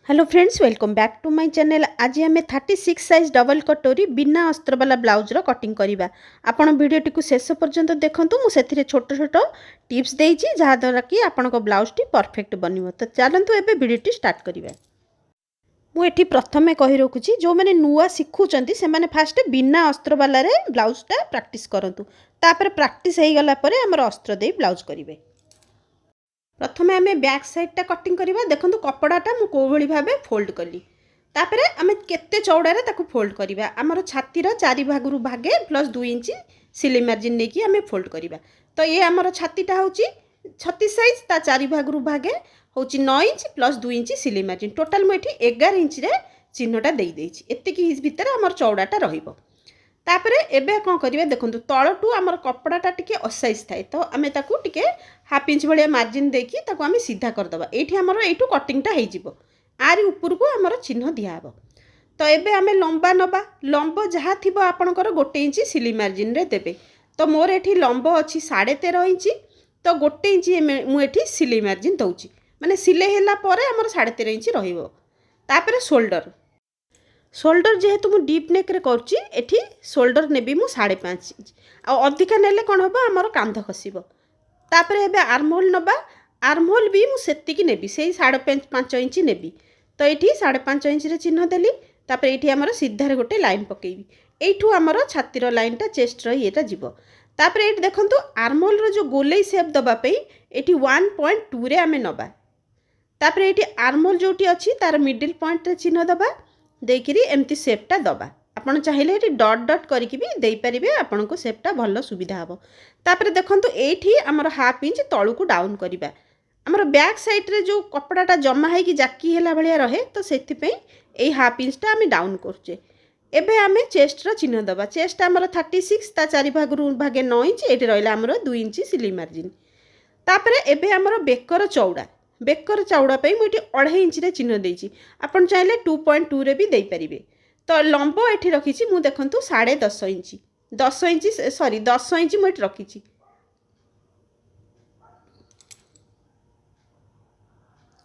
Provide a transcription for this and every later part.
Hello friends, welcome back to my channel. आज आम 36 size double कटोरी बिना अस्त्र वाला ब्लाउजर कटिंग करवा। आपण वीडियोटी को शेष पर्यंत देखूँ। मुझे छोट छोट टिप्स देती जहाँद्वारा कि आपण ब्लाउजटी परफेक्ट बनो। तो चलतु एवं वीडियोटी स्टार्ट करवा। मुझे प्रथम कही रखुची जो मैंने नुआ शिखुंट से मैंने फास्ट बिना अस्त्र वाला ब्लाउजटा प्रैक्टिस करूँ। तापर प्रैक्टिस हो गला आमर अस्त्र दे ब्लाउज करेंगे। प्रथम आम बैक साइडटा कटिंग करवा। देखो कपड़ाटा मुझे कौभली भाव फोल्ड कली। तापर आम केते चौड़ारे ताकू फोल्ड करवा। आमर छातीर 4 भागरू भागे प्लस 2 इंच सिलाई मार्जिन नहीं आम फोल्ड करवा। तो ये आमर छातीटा हूँ 36 साइज, ता 4 भागरू भागे हूँ 9 इंच प्लस 2 इंच सिलाई मार्जिन। टोटाल मुझे 11 इंच चिन्हटा देदेई। एतिकी भितर आमर चौड़ाटा रहिबो। तापरे एबे कौन करिवे देखो तलटू आमर कपड़ाटा टिके असाइज थाए। तो आम ताकू टिके हाफ इंच भाया मार्जिन देकी ताकू आम सीधा करदबा। एठी आमर एठू कटिंगटा हो जिवो। आरी ऊपर को आमर चिन्ह दियाबो। तो एबे आम लंबा नबा। लंब जहाँ थिबो आपणकर 1 इंच सिलाई मार्जिन रे देबे। तो मोर एठी लंब अछि 13.5 इंच। तो 1 इंच मुझे सिलाई मार्जिन दउची। माने सिलाई हैला परे आमर 13.5 इंच रहिबो। तापरे शोल्डर जेहेतु मु डीप नेक रे करची एठी शोल्डर नेबी मु 5.5 इंच। आ अधिका नेले कोन होबो आमर कांध खसिबो। तापरे एबे आर्महोल नबा। आर्महोल भी मु सेतिकी नेबी सेही 5.5 इंच नेबी। तो एठी 5.5 इंच रे चिन्ह देली। तापरे एठी आमर सीधा रे गोटे लाइन पकेइबी। एठू आमर छातीर लाइनटा चेस्ट रो येटा जिवो। तापरे एठी देखंतु आर्महोल रो जो गोलाई शेप दबा पई एठी 1.2 रे आमे नबा। तापरे एठी आर्महोल जोटी अछि तार मिडिल पॉइंट रे चिन्ह दबा देकिरी एमती शेपटा दबा। आपन चाहिए ये डट डट करिकी भी दे परिबे। आपन को शेपटा भल सुविधा हबो। तापरे देखंतु एठी हमर हाफ इंच तळु को डाउन करिबा। हमर बैक साइड रे जो कपड़ाटा जमा है कि जाकी हेला भलिया रहे तो सेति पे एई हाफ इंचटा हम डाउन करछे। एबे आमे चेस्ट रो चिन्ह दबा। चेस्ट हमर 36 ता 4 भागरू भागे 9 इंच। एठी रहला हमर 2 इंच सिलाई मार्जिन। तापरे एबे हमर बेकर चौड़ा। बेकर चौड़ा पे मुझे 2.5 इंच रे चिन्ह देइछि। आपन चाहिले 2.2 रे भी दे परिबे। तो लंब एठी रखिछि मु देखंतु 10.5 इंच। 10 इंच सॉरी 10 इंच मु एठी रखिछि।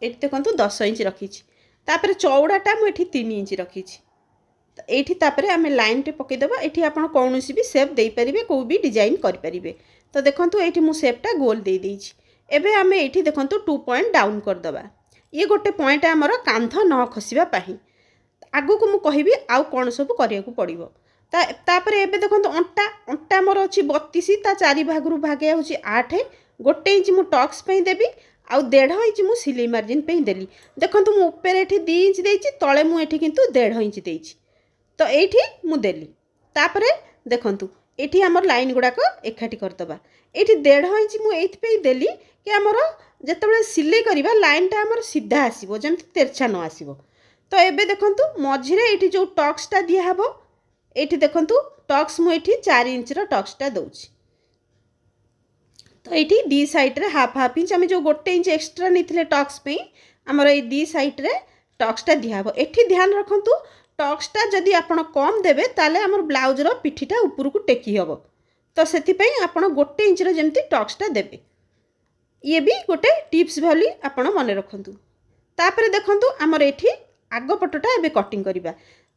एठी देखंतु 10 इंच रखिछि। तापरे चौड़ाटा मु एठी 3 इंच रखिछि। तो एठी तापरे आमे लाइन टे पके देबा। एठी आपन कोनोसी भी शेप दे परिबे, को भी डिजाइन करि परिबे। तो देखंतु एठी मु शेपटा गोल दे देइछि। एबे आमे एठी देखंतु 2 पॉइंट डाउन कर दबा। ये गोटे पॉइंट हमर कांध न खसिबा पाही। आगु को मु कहिबी आउ कोन सब करिया को पड़िबो। तापरे एबे देखंतु अंटा मोर अछि 32 ता 4 भागरू भागे होछि 8। 1 इंच मु टक्स पे देबी। आउ 1.5 इंच मु सिलाई मार्जिन पे देली। देखंतु मु ऊपर एठी 2 इंच देइछि, तळे मु एठी किंतु 1.5 इंच देइछि। तो एठी मु देली। तापरे देखंतु एठी हमर लाइन गुडा को एकाठी कर दबा। एठी 1.5 इंच मु एथि पे देली कि हमर जेतेबेले सिलाई करिबा लाइनटा हमर सीधा आसीबो, जेमति तेरछा न आसीबो। तो एबे देखंतु मझिरे एठी जो टक्सटा दिया हबो। एठी देखंतु टक्स मु एठी 4 इंच रो टक्सटा दउछि। तो एठी दी साइड रे हाफ हाफ इंच हम जो 1 इंच एक्स्ट्रा निथिले टक्स पे हमर ए दी साइड रे टक्सटा दिया हबो। एठी ध्यान रखंतु टक्सटा जदि आपण कम देबे ताले हमर ब्लाउज रो पिठीटा ऊपर को टेकी हबो। तो सेति पई आपण 1 इंच रो जेमति टक्सटा देबे। ये भी गोटे टिप्स भली आपण मन रखंतु। तापरे देखंतु हमर एठी आगो पटटा एबे कटिंग करिबा।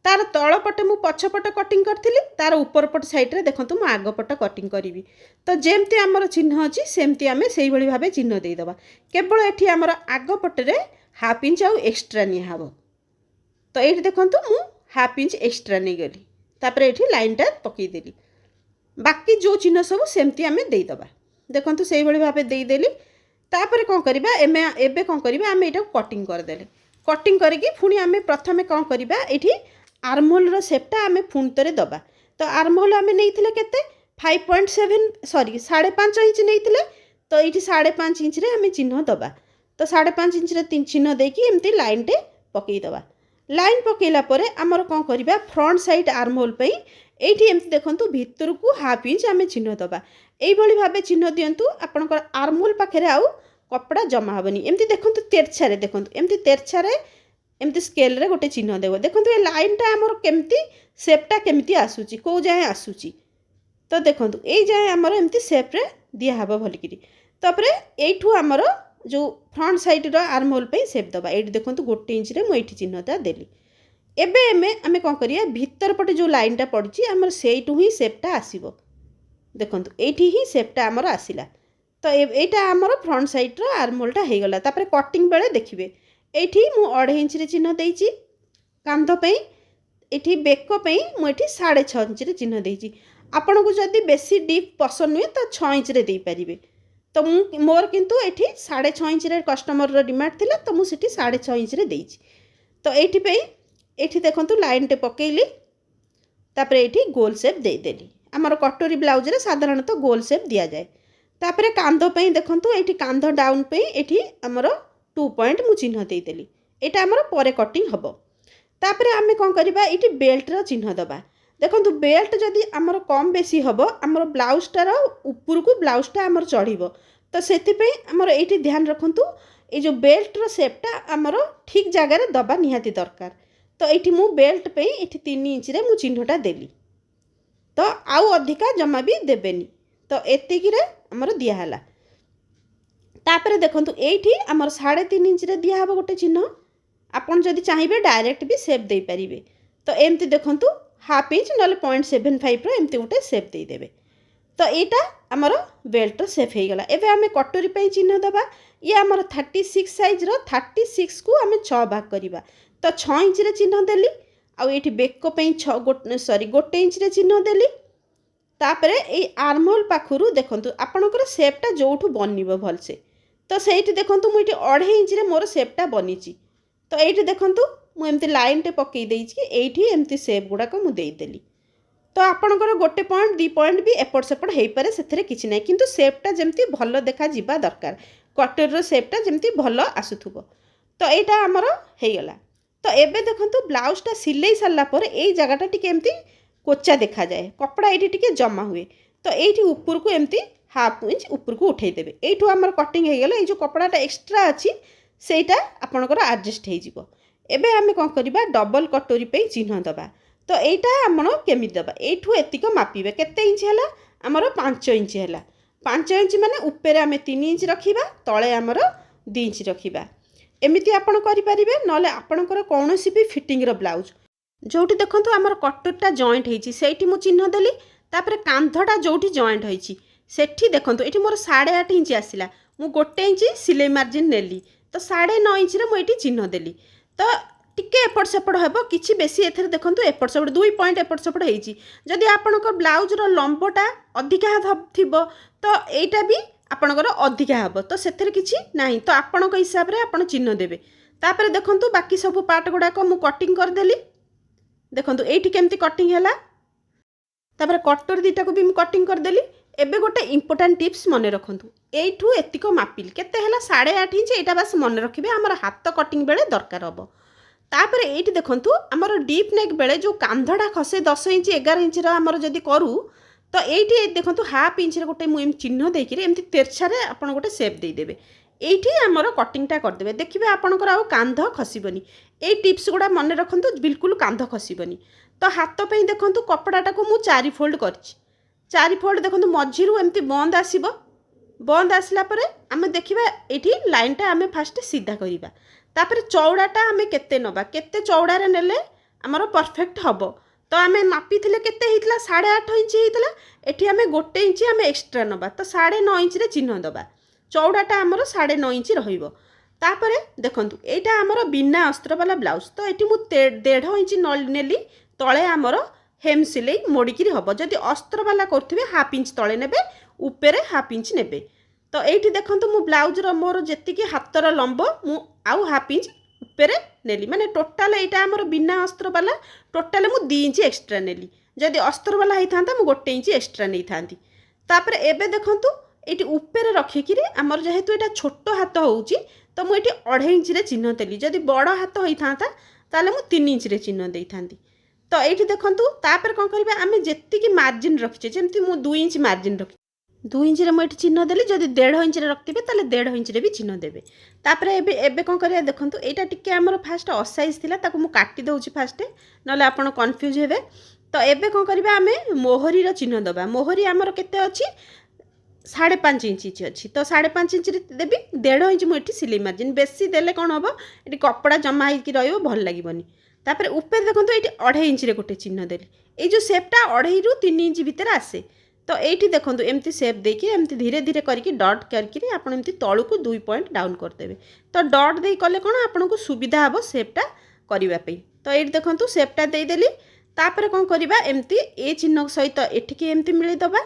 तार तळ पटे मु पछ पट कटिंग करथिली, तार ऊपर पट साइड रे देखंतु मु आगो पट कटिंग करिवि। तो जेमति हमर चिन्ह अछि सेमति आमे सेही भली भाबे चिन्ह देई दबा। केवल एठी हमर आगो पटे रे हाफ इंच आउ एक्स्ट्रा नि हाबो। तो एठी देखंतु मु हाफ इंच एक्स्ट्रा नै गली। तापरे एठी लाइनटा पकई देली। बाकी जो चिन्ह सब सेमति आमे देई दबा। देखंतु सेही भली भाबे देई देली। तापर कौन करिबा एबे कौन करिबा आमे एटा कटिंग कर देले। कटिंग करिकी पुणी आमे प्रथमे कौन करिबा एठी आर्महोल रो शेपटा आमे फुणतरे दबा। तो आर्महोल आमे नेइथिले केते 5.7 सॉरी 5.5 इंच नेइथिले। तो एठी 5.5 इंच रे आमे चिन्ह दबा। तो 5.5 इंच रे तीन चिन्ह देकी एमती लाइन टे पकई दबा। लाइन पकेला परे आमर कौन करिबा फ्रंट साइड आर्महोल पे एठी एमती देखंतु भितर को हाफ इंच आमे चिन्ह दबा। एई भली भाबे चिन्ह दियंतु आपनकर आर्महोल पाखरे आउ कपड़ा जमा हबनी। एमती देखंतु तेरछा रे देखंतु एमती तेरछा रे एमती स्केल रे गोटे चिन्ह देबो। देखंतु ए लाइनटा हमर केमती शेपटा केमती आसुची, को जाय आसुची। तो देखंतु एई जाय हमर एमती शेप रे दिया हबो भलिकिरी। तापरे एठू हमर जो फ्रंट साइड आर्म होल पे सेप दबा ये देखो 1 इंच रे मुझे चिन्हटा देली। एबे आमे कौन करिया भीतर पटे जो लाइनटा पड़ी आमर सेठू ही सेपटा आसब। देखो ये ही सेपटा आमर आसला। तो यहाँ आमर फ्रंट साइड्र आर्म होलटा हो गला। कटिंग बेले देखिए ये मु 2.5 इंच चिन्ह देती कांधपाई ये बेकपाई मुझे 6.5 इंच चिन्ह देती। आपन को जदि बेसी डीप पसंद नुहे तो 6 इंच रे दे पारिबे। तो मोर किंतु ये 6.5 इंच रे कस्टमर डिमांड थिला तो मुझे 6.5 इंच रे देती। तो ये देखो लाइन टे पकेली तापर ये गोल सेप देदेली। आमर कटोरी ब्लाउज रे साधारणतः गोल सेप दि जाए। तापर कांधपाई देखो ये कांध डाउन पे ये आमर 2 पॉइंट मु चिन्ह देदेली। यहाँ आमर पर कटिंग हम। तापर आमे कौन करवा ये बेल्टर चिन्ह दबा। देखो बेल्ट जदि आमर कम बेसी हम आमर ब्लाउजटार ऊपर को ब्लाउजटा आमर चढ़। तो से आमर ये ध्यान रखु ये जो बेल्टर सेपटा आमर ठीक जगार दबा निहाती दरकार। तो ये मु बेल्ट पे ये 3 इंच रे मु चिन्हटा देली। तो आउ अधिका जमा भी देबेनी। तो एतिकी रे आमर दियाला। तापर देखो ये आमर 3.5 इंच रे दिया हबो गोटे चिन्ह। आपन जदि चाहिए डायरेक्ट भी सेप दे पारिबे। तो एमती देखो 1/2 इंच ना 0.75 एमती गोटे सेप दे देबे। तो यहाँ आमर बेल्ट सेप हो गला। एबे आमे कटोरी पे चिन्ह दबा। ये आमर 36 साइज रो 36 को आमे 6 भाग करवा। तो 6 इंच रे चिन्ह देली। आउ ये बेक पे 1 इंच रे चिन्ह देली। तापर ये आर्महोल पाखुरु देखंतु आपणकर सेपटा जोठू बनिबो भलसे। तो सेठी देखंतु मु 2.5 इंच रे मोर सेपटा बनीची। तो ये देखंतु मु एमती लाइन टे पकई देइछि एठी एमती सेप गुडाक मु देई देली। तो आपणकर गोटे पॉइंट 2 पॉइंट भी एपट सेपट हो पारे से किछि नै किंतु सेपटा जेमती भल देखा जिबा दरकार। कटोरी सेपटा जेमती भल आसुथुबो। तो यहाँ आमर हो गला। तो एबे देखंतु ब्लाउजटा सिलाई सारला पर एई जगहटा टिके एमती कोचा देखा जाए कपड़ा ये टिके जमा हुए। तो ये ऊपर को एमती 1/2 इंच ऊपर को उठे देबे। एठू आमर कटिंग हो गला। ये जो कपड़ाटा एक्स्ट्रा अच्छी सेटा आपणकर एडजस्ट हो जिवो। एबे आमे कोन करबा डबल कटोरी पे चिन्ह दबा। तो यहाँ आम केमी दबा एठू एतिक मापिबे केते इंच हैला आमर 5 इंच हैला। 5 इंच माने ऊपर आमे 3 इंच रखिबा तळे आमर 2 इंच रखिबा। एमिति आपण करि परिबे नले आपणकर कोनोसी भी फिटिंग रो ब्लाउज जोटी देखंतु आमर कटोरीटा जॉइंट हेची सेठी मु चिन्ह देली। तापर कांधटा जोटी जॉइंट हेची सेठी देखंतु एठी मोर 8.5 इंच आसिला मु 1 इंच सिलाई मार्जिन नेली। तो 9.5 इंच रे मु एठी चिन्ह देली। तो टिके एपट सेपट हेबो किछि बेसी एथरे देखंतु एपट सेपट 2 पॉइंट एपट सेपट हेची। जदि आपणकर ब्लाउज रो लंबटा अधिका थिबो तो एटा भी आपणकर अधिका हेबो। तो सेथरे किछि नाही तो आपणक हिसाब रे आपण चिन्ह देबे। तापर देखंतु बाकी सब पार्ट गुडाक मु कटिंग कर देली। देखंतु एठी केमती कटिंग हैला। तापर कटर दीटा को भी मु कटिंग कर देली। एबे गोटे इंपोर्टेंट टिप्स मन रखंतु एठू एतिक मापिल केते हैला 8.5 इंच एटा बस मन रखिबे हमर हाथ कटिंग बेले दरकार हबो। तापर एठी देखंतु हमर डीप नेक बेले जो कांधडा खसे 10 इंच 11 इंच रा हमर जदी करू तो एठी देखंतु 1/2 इंच रे गोटे मु चिन्ह देकी एमती तेरछा रे आपण गोटे शेप दे देबे। एठी हमर कटिंगटा कर देबे। देखिबे आपणकर आ कांध खसिबनी। ए टिप्स गुडा मन रखंतु बिल्कुल कांध खसिबनी। तो हाथ पे देखंतु कपड़ाटा को मु 4 फोल्ड करछि। 4 फोल्ड देखंतु मझिरु एमती बंद आसीबो। बंद आसला परे आमे देखिबा एठी लाइनटा आमे फास्ट सीधा करिबा। तापर चौड़ाटा आमे केते नबा केते चौड़ा रे नेले हमर परफेक्ट हबो। तो आमे मापी थिले केते हितला 8.5 इंच हितला एठी आमे 1 इंच आमे एक्स्ट्रा नबा। तो 9.5 इंच रे चिन्ह दबा। चौड़ाटा आमर 9.5 इंच रहिबो। तापरे देखंतु एटा आमर बिना अस्त्र वाला ब्लाउज। तो एठी मु 1.5 इंच नेली तळे आमर हेम सिलाई मोड़िकी हम। जदि अस्त्र वाला करथिबे 1/2 इंच तळे नेबे ऊपर 1/2 इंच नेबे। तो एठी देखंतु मु ब्लाउज रो मोर जेतिकी हातर लंब मु आउ 1/2 इंच ऊपर नेली माने टोटल एटा आमर बिना अस्त्र वाला टोटल मु 2 इंच एक्स्ट्रा नेली। जदि अस्त्र वाला होई थांता मु 1 इंच एक्स्ट्रा नै थांती। तापर एबे देखंतु एटी ऊपर रखिकी आमर जेहेतु एटा छोट हाथ होउची तो मु एटी 2.5 इंच रे चिन्ह देली। जदि बड़ हाथ होई थांता ताले मु 3 इंच रे चिन्ह देई थांती। तो एठी देखंतु तापर कोन करबे आमे जेतिकी मार्जिन रखिचे जेमति मु 2 इंच मार्जिन रखि 2 इंच रे मु एठी चिन्ह देली। जदि 1.5 इंच रे रखतिबे ताले 1.5 इंच रे भी चिन्ह देबे। तापर एबे कोन करिया देखंतु एटा टिके आमर फास्ट असाइज थिला ताको मु काटी दउची फास्ट नले आपण कंफ्यूज हेबे। तो एबे कोन करबे आमे मोहरी रो चिन्ह दबा। मोहरी आमर केते अछि 5.5 इंच अच्छी तो 5.5 इंच देवी 1.5 इंच मुझे सिलाई मार्जिन बेसी देले कौन हम ये कपड़ा जमा हो भल लगे तापर ऊपर देखो ये 2.5 इंच गोटे चिन्ह देली ये जो सेपटा 2.5 ରୁ 3 इंच भितर आसे तो ये देखो एमती सेप देकी एमती धीरे धीरे करके डट करके आप एमती तलू को 2 पॉइंट डाउन करदेवे तो डट दे कले कौन आपन को सुविधा हम सेपटा करने तो ये देखो सेपटा देदेली तापर कौन करवा एमती ए चिन्ह सहित एठिकी एमती मिलईदबा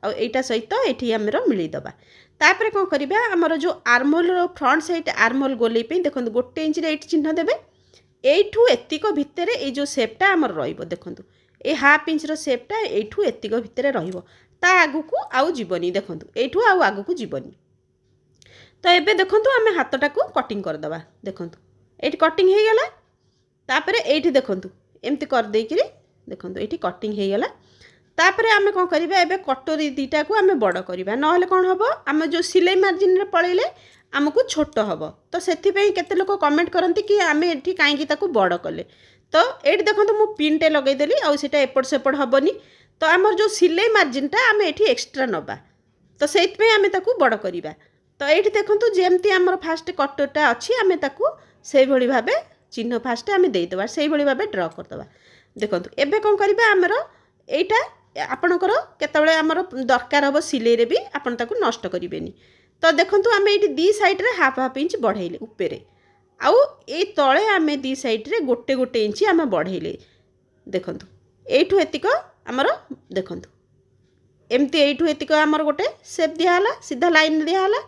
आ एटा सहित एठी आमर मिलईदबा तापर कौन करवा आमर जो आर्मोल फ्रंट साइड आर्मोल गोलई देखो 1 इंच रे चिन्ह देवे एठू एतिक भितर ये जो सेपटा आमर रहिबो देखो ये 1/2 इंच सेपटा एठू एतिक भितर रहिबो ता आगु को आउ जीवनी देखो एठू आउ आगु को जीवनी तो एबे देखो आम हाथटा को कटिंग करदबा देखो ये कटिंग हो गला तापर ये देखो एमती कर देकिरी देखो ये कटिंग हो गला तापर आम कौन करवा एबे कटोरी दीटा को आम बड़ करवा ना कौन हम आम जो सिलाई मार्जिन रे पड़ेले आमको छोट हम तो से केते लोक कमेंट करती कि आम ये कहीं बड़ कले तो ये देखो मुझे पिनटे लगेदेली आटा एपट सेपट हेनी तो आमर जो सिलाई मार्जिनटा आम ये एक्सट्रा नवा तो से आम बड़ करवा तो ये देखो जमती आमर फास्ट कटरटा अच्छी आम से भाव चिन्ह फास्ट आम देदेबा से भाव ड्र करदे देखो एबे कौन करवा आमर एटा आपणकर केतबेले आमर दरकार हम सिलाई भी आपन ताकू नष्ट करेंगे तो देखो आम ये दी साइड्रे 1/2 इंच बढ़ेले उपरे आउ ए तले आम दी साइड्रे 1 इंच आम बढ़ेले देखो एठू एतिक आमर देखो एमती एठू एतिक आमर गोटे सेप दिहला सीधा लाइन दिहला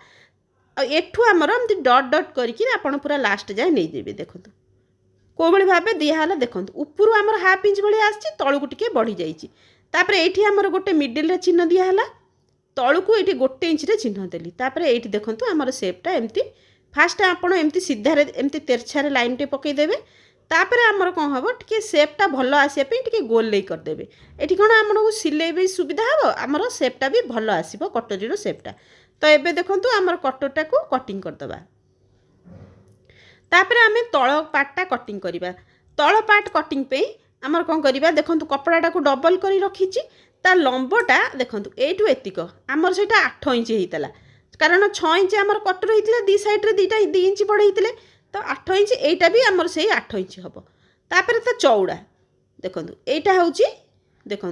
एठू आमर एमती डट डट करके आपन पूरा लास्ट जाए नहीं देबे देखो को भाई भाव दिहला देखो उपरू आमर 1/2 इंच भाई आसी तलू टिके बढ़ी जाइए तापर ये आमर गोटे मिडिल चिन्ह दिहला तलू को ये 1 इंच रे चिन्ह देली तापर ये देखो आमर सेपटा एमती फास्ट आपड़ एमती सीधारे एमती तेरछारे लाइन टे पकईदेवे तापर आमर कौन हम टे सेपटा भल आसापी टे गोल नहीं करदेवे ये कौन आम सिलाई भी सुविधा हम आमर सेपटा भी भल आसो कटोरी सेपटा तो ये देखो आमर कटरटा को कटिंग करदबा तापर आम तल पार्टा कटिंग करवा तल पार्ट कटिंग पे आमर कौन करवा देखो कपड़ाटा को डबल कर रखी ता लंबटा देखो एठू एतिक आमर से 8 इंच होता कारण 6 इंच आमर कटर होता दी साइड्रे 2 इंच बढ़े तो 8 इंच एटा भी आमर से 8 इंच हम तापर ता चौड़ा देखो एटा हूँ देखो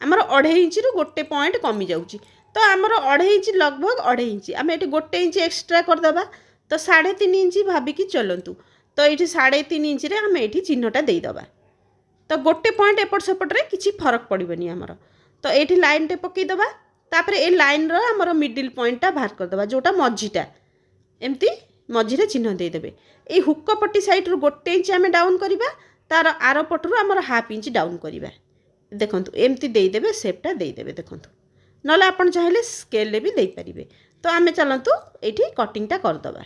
आमर 2.5 इंच रु 1 पॉइंट कमी जाऊँगी तो आमर 2.5 इंच लगभग 2.5 इंच आम ये 1 इंच एक्सट्रा करदे तो 3.5 इंच भाविकी चलतु तो ये 3.5 इंच रे आम ये चिन्हटा देदेबा तो 1 पॉइंट एपट सेपट्रे किसी फरक पड़ोनी आमर तो ये लाइन टे पकईदबा तापर ए लाइन आमर मिडिल पॉइंटा बाहर करदबा जोटा मझीटा एमती मझीरे चिन्ह देदेवे ये हुक पट्टी साइड रु 1 इंच आम डाउन करवा तार आर पटरू आमर 1/2 इंच डाउन करवा देखो एमती देदेवे सेपटा देदेवे देखो ना आपन चाहिए स्केल भी दे पारे तो आम चलतु ये कटिंगटा करदबा।